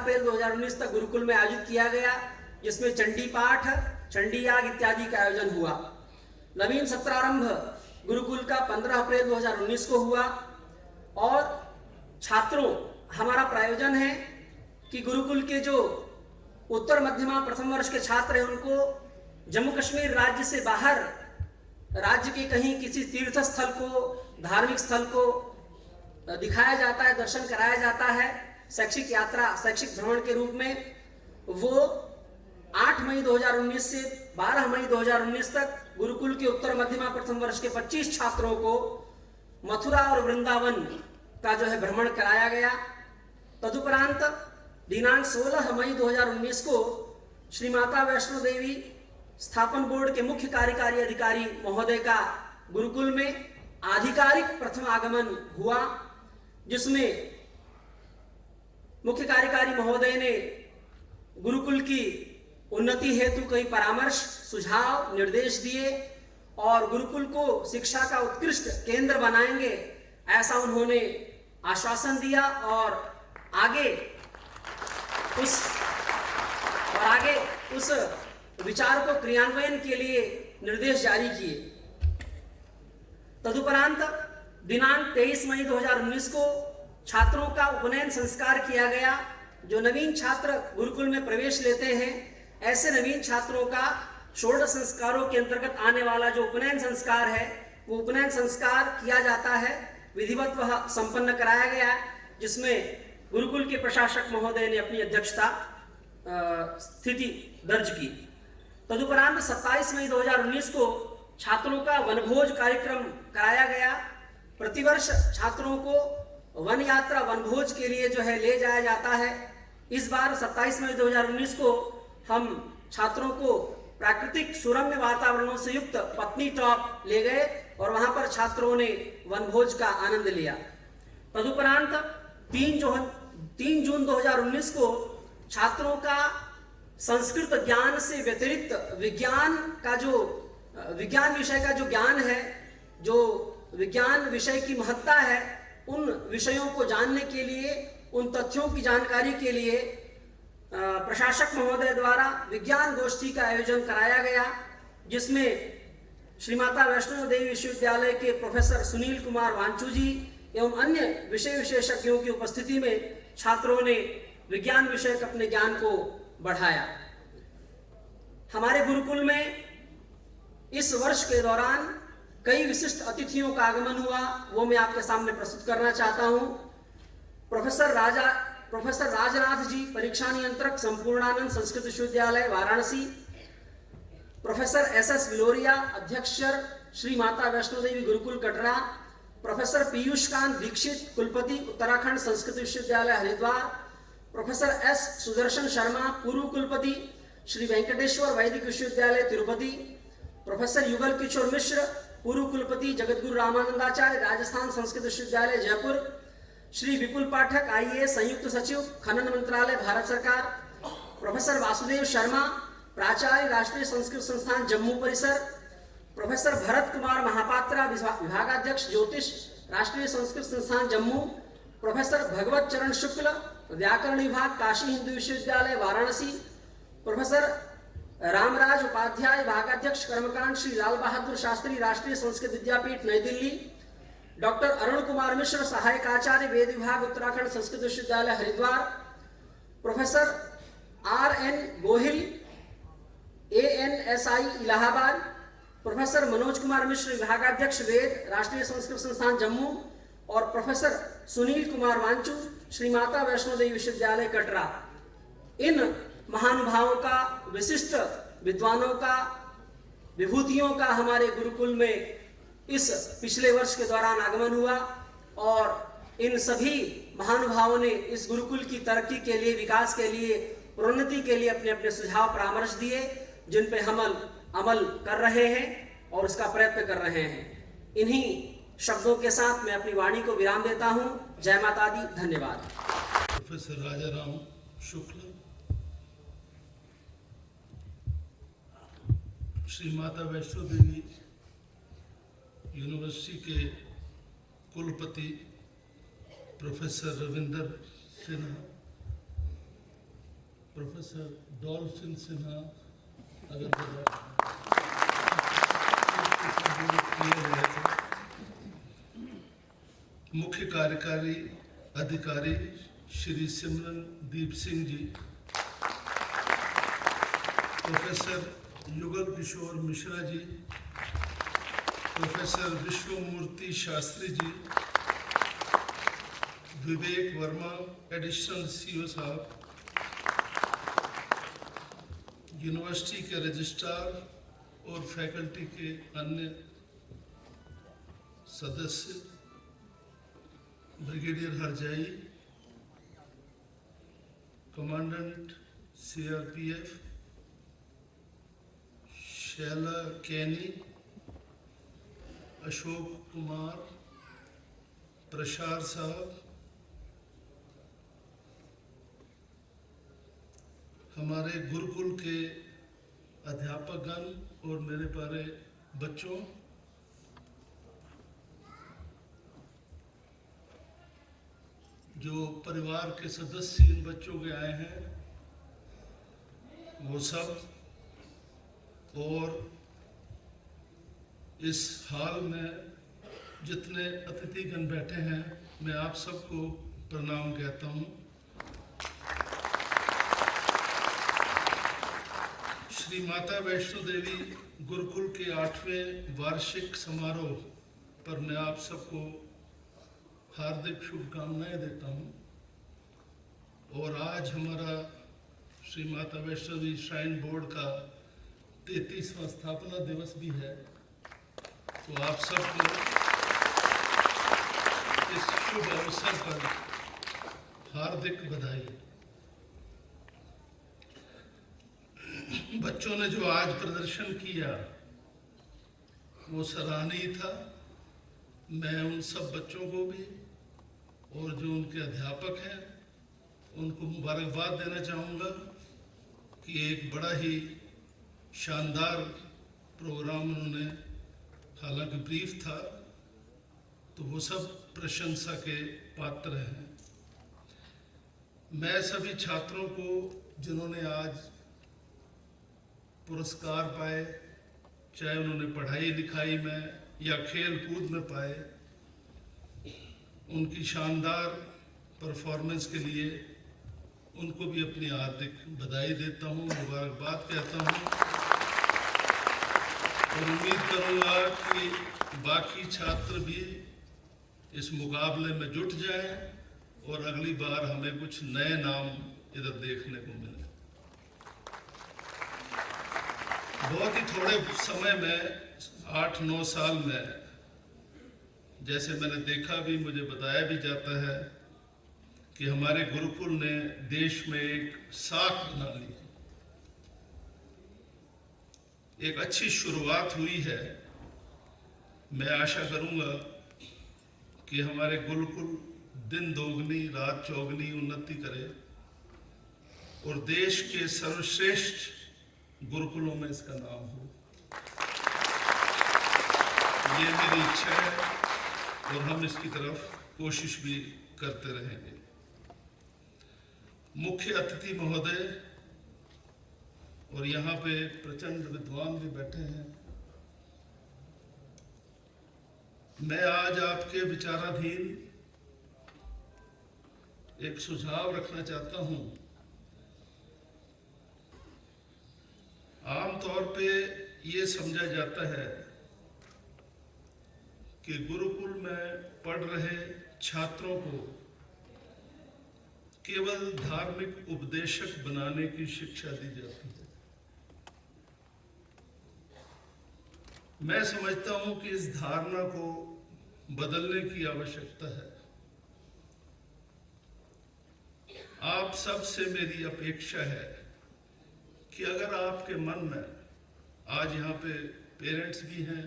अप्रैल 2019 तक गुरुकुल में आयोजित किया गया, जिसमें चंडी पाठ, चंडी याग इत्यादि का आयोजन हुआ। नवीन सत्रारंभ गुरुकुल का 15 अप्रैल 2019 को हुआ और छात्रों, हमारा प्रायोजन है कि गुरुकुल के जो उत्तर मध्यमा प्रथम वर्ष के छात्र हैं उनको जम्मू कश्मीर राज्य से बाहर राज्य के कहीं किसी तीर्थ स्थल को, धार्मिक स्थल को दिखाया जाता है, दर्शन कराया जाता है शैक्षिक यात्रा, शैक्षिक भ्रमण के रूप में। वो 8 मई 2019 से 12 मई 2019 तक गुरुकुल के उत्तर मध्यमा प्रथम वर्ष के 25 छात्रों को मथुरा और वृंदावन का जो है भ्रमण कराया गया। तदुपरांत दिनांक 16 मई 2019 को श्री माता वैष्णो देवी स्थापन बोर्ड के मुख्य कार्यकारी अधिकारी महोदय का गुरुकुल में आधिकारिक प्रथम आगमन हुआ, जिसमें मुख्य कार्यकारी महोदय ने गुरुकुल की उन्नति हेतु कई परामर्श, सुझाव, निर्देश दिए और गुरुकुल को शिक्षा का उत्कृष्ट केंद्र बनाएंगे, ऐसा उन्होंने आश्वासन दिया और आगे उस विचार को क्रियान्वयन के लिए निर्देश जारी किए। तदुपरांत दिनांक 23 मई 2019 को छात्रों का उपनयन संस्कार किया गया। जो नवीन छात्र गुरुकुल में प्रवेश लेते हैं, ऐसे नवीन छात्रों का षोडश संस्कारों के अंतर्गत आने वाला जो उपनयन संस्कार है, वो उपनयन संस्कार किया जाता है, विधिवत वह संपन्न कराया गया, जिसमें गुरुकुल के प्रशासक महोदय ने अपनी अध्यक्षता स्थिति दर्ज की। तदुपरांत 27 मई 2019 को छात्रों का वनभोज कार्यक्रम कराया गया। प्रतिवर्ष छात्रों को वन यात्रा, वनभोज के लिए जो है ले जाया जाता है। इस बार 27 मई 2019 को हम छात्रों को प्राकृतिक सुरम्य वातावरणों से युक्त पत्नी टॉप ले गए और वहां पर छात्रों ने वनभोज का आनंद लिया। तदुपरांत 3 जून 2019 को छात्रों का संस्कृत ज्ञान से व्यतिरिक्त विज्ञान विषय का जो ज्ञान है, जो विज्ञान विषय की महत्ता है, उन विषयों को जानने के लिए, उन तथ्यों की जानकारी के लिए प्रशासक महोदय द्वारा विज्ञान गोष्ठी का आयोजन कराया गया, जिसमें श्री माता वैष्णो देवी विश्वविद्यालय के प्रोफेसर सुनील कुमार वांचू जी एवं अन्य विषय विशेषज्ञों की उपस्थिति में छात्रों ने विज्ञान विषय के अपने ज्ञान को बढ़ाया। हमारे गुरुकुल में इस वर्ष के दौरान कई विशिष्ट अतिथियों का आगमन हुआ, वो मैं आपके सामने प्रस्तुत करना चाहता हूं। प्रोफेसर राजनाथ जी, परीक्षा नियंत्रक, संपूर्णानंद संस्कृत विश्वविद्यालय वाराणसी। प्रोफेसर SS विलोरिया, अध्यक्ष श्री माता वैष्णो देवी गुरुकुल कटरा। प्रोफेसर पीयूष कांत दीक्षित, कुलपति उत्तराखंड संस्कृत विश्वविद्यालय हरिद्वार। प्रोफेसर S सुदर्शन शर्मा, पूर्व कुलपति श्री वेंकटेश्वर वैदिक विश्वविद्यालय तिरुपति। प्रोफेसर युगल किशोर मिश्र, पूर्व कुलपति जगतगुरु रामानंदाचार्य, राजस्थान संस्कृत विश्वविद्यालय जयपुर। श्री विपुल पाठक, IAS संयुक्त सचिव, खनन मंत्रालय, भारत सरकार। प्रोफेसर वासुदेव शर्मा, प्राचार्य, राष्ट्रीय संस्कृत संस्थान जम्मू परिसर। प्रोफेसर भरत कुमार महापात्रा, विभागाध्यक्ष ज्योतिष, राष्ट्रीय संस्कृत संस्थान जम्मू। प्रोफेसर भगवत चरण शुक्ल, व्याकरण विभाग, काशी हिंदू विश्वविद्यालय वाराणसी। प्रोफेसर रामराज उपाध्याय, भागाध्यक्ष, कर्मकांड श्री लाल बहादुर शास्त्री, राष्ट्रीय संस्कृत विद्यापीठ नई दिल्ली। डॉक्टर अरुण कुमार मिश्र, सहायक आचार्य, वेद विभाग, Uttarakhand Sanskrit Vishwavidyalaya Haridwar. Professor RN Gohil, ANSI Allahabad. Professor Manoj Kumar Mishra, विभागाध्यक्ष, वेद, राष्ट्रीय संस्कृत संस्थान जम्मू। और प्रोफेसर सुनील कुमार वांचू, श्री माता वैष्णो देवी विश्वविद्यालय कटरा। इन महानुभावों का, विशिष्ट विद्वानों का, विभूतियों का हमारे गुरुकुल में इस पिछले वर्ष के दौरान आगमन हुआ और इन सभी महानुभावों ने इस गुरुकुल की तरक्की के लिए, विकास के लिए, प्रोन्नति के लिए अपने अपने सुझाव परामर्श दिए, जिन पे हम अमल कर रहे हैं और उसका प्रयत्न कर रहे हैं। इन्हीं शब्दों के साथ मैं अपनी वाणी को विराम देता हूं। जय माता दी, धन्यवाद। प्रोफेसर राजाराम शुक्ल, श्री माता वैष्णो देवी यूनिवर्सिटी के कुलपति professor Ravinder Sinha, professor dolphin Sinha अगर मुख्य कार्यकारी अधिकारी श्री सिमरनदीप सिंह जी, प्रोफेसर युगल किशोर मिश्रा जी, प्रोफेसर विश्वमूर्ति शास्त्री जी, विवेक वर्मा एडिशनल सीईओ साहब, यूनिवर्सिटी के रजिस्ट्रार और फैकल्टी के अन्य सदस्य, ब्रिगेडियर हरजाई, कमांडेंट सीआरपीएफ शैला कैनी, अशोक कुमार, प्रसार साहब, हमारे गुरुकुल के अध्यापकगण और मेरे प्यारे बच्चों, जो परिवार के सदस्य इन बच्चों के आए हैं वो सब, और इस हाल में जितने अतिथिगण बैठे हैं, मैं आप सबको प्रणाम कहता हूँ। श्री माता वैष्णो देवी गुरुकुल के 8वें वार्षिक समारोह पर मैं आप सबको हार्दिक शुभकामनाएं देता हूँ। और आज हमारा श्री माता वैष्णो देवी श्राइन बोर्ड का 33वां स्थापना दिवस भी है, तो आप सबको इस शुभ अवसर पर हार्दिक बधाई। बच्चों ने जो आज प्रदर्शन किया वो सराहनीय था। मैं उन सब बच्चों को भी और जो उनके अध्यापक हैं उनको मुबारकबाद देना चाहूँगा कि एक बड़ा ही शानदार प्रोग्राम उन्होंने, हालांकि ब्रीफ था, तो वो सब प्रशंसा के पात्र हैं। मैं सभी छात्रों को जिन्होंने आज पुरस्कार पाए, चाहे उन्होंने पढ़ाई लिखाई में या खेल कूद में पाए, उनकी शानदार परफॉर्मेंस के लिए उनको भी अपनी हार्दिक बधाई देता हूँ, मुबारकबाद कहता हूँ। और उम्मीद करूँगा कि बाकी छात्र भी इस मुकाबले में जुट जाएं और अगली बार हमें कुछ नए नाम इधर देखने को मिले। बहुत ही थोड़े समय में 8-9 साल में, जैसे मैंने देखा भी, मुझे बताया भी जाता है कि हमारे गुरुकुल ने देश में एक साख बना ली, एक अच्छी शुरुआत हुई है। मैं आशा करूंगा कि हमारे गुरुकुल दिन दोगुनी रात चौगुनी उन्नति करे और देश के सर्वश्रेष्ठ गुरुकुलों में इसका नाम हो। ये मेरी इच्छा है और हम इसकी तरफ कोशिश भी करते रहेंगे। मुख्य अतिथि महोदय और यहाँ पे प्रचंड विद्वान भी बैठे हैं, मैं आज आपके विचाराधीन एक सुझाव रखना चाहता हूँ। आमतौर पे ये समझा जाता है कि गुरुकुल में पढ़ रहे छात्रों को केवल धार्मिक उपदेशक बनाने की शिक्षा दी जाती है। मैं समझता हूं कि इस धारणा को बदलने की आवश्यकता है। आप सबसे मेरी अपेक्षा है कि अगर आपके मन में, आज यहाँ पे पेरेंट्स भी हैं,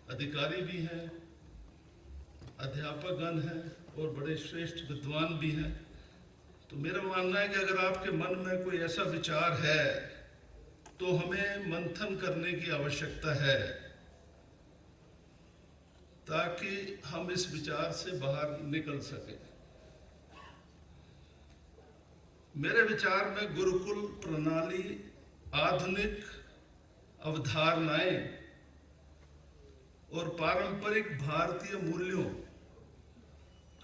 अधिकारी भी हैं, अध्यापकगण हैं और बड़े श्रेष्ठ विद्वान भी हैं, तो मेरा मानना है कि अगर आपके मन में कोई ऐसा विचार है तो हमें मंथन करने की आवश्यकता है ताकि हम इस विचार से बाहर निकल सकें। मेरे विचार में गुरुकुल प्रणाली आधुनिक अवधारणाएं और पारंपरिक भारतीय मूल्यों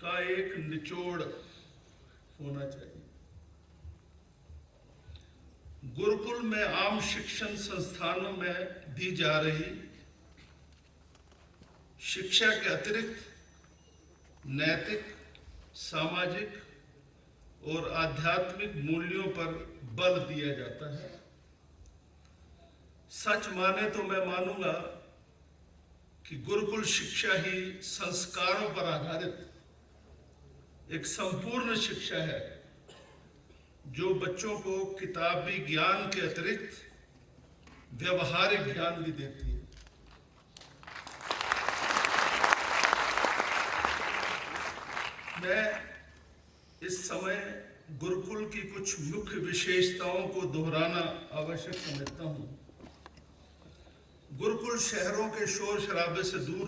का एक निचोड़ होना चाहिए। गुरुकुल में आम शिक्षण संस्थानों में दी जा रही शिक्षा के अतिरिक्त नैतिक, सामाजिक और आध्यात्मिक मूल्यों पर बल दिया जाता है। सच माने तो मैं मानूंगा कि गुरुकुल शिक्षा ही संस्कारों पर आधारित एक संपूर्ण शिक्षा है, जो बच्चों को किताबी ज्ञान के अतिरिक्त व्यवहारिक ज्ञान भी देती है। मैं इस समय गुरुकुल की कुछ मुख्य विशेषताओं को दोहराना आवश्यक समझता हूं। गुरुकुल शहरों के शोर शराबे से दूर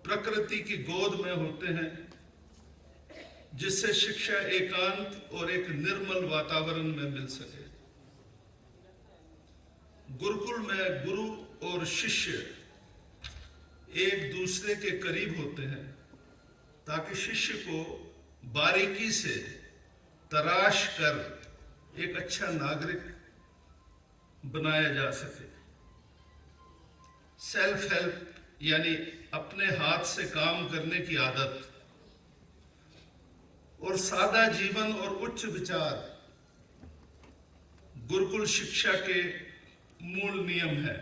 प्रकृति की गोद में होते हैं, जिससे शिक्षा एकांत और एक निर्मल वातावरण में मिल सके। गुरुकुल में गुरु और शिष्य एक दूसरे के करीब होते हैं, ताकि शिष्य को बारीकी से तराश कर एक अच्छा नागरिक बनाया जा सके। सेल्फ हेल्प यानी अपने हाथ से काम करने की आदत और सादा जीवन और उच्च विचार गुरुकुल शिक्षा के मूल नियम है।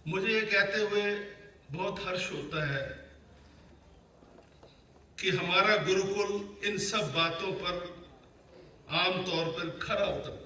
मुझे ये कहते हुए बहुत हर्ष होता है कि हमारा गुरुकुल इन सब बातों पर आमतौर पर खरा उतरता है।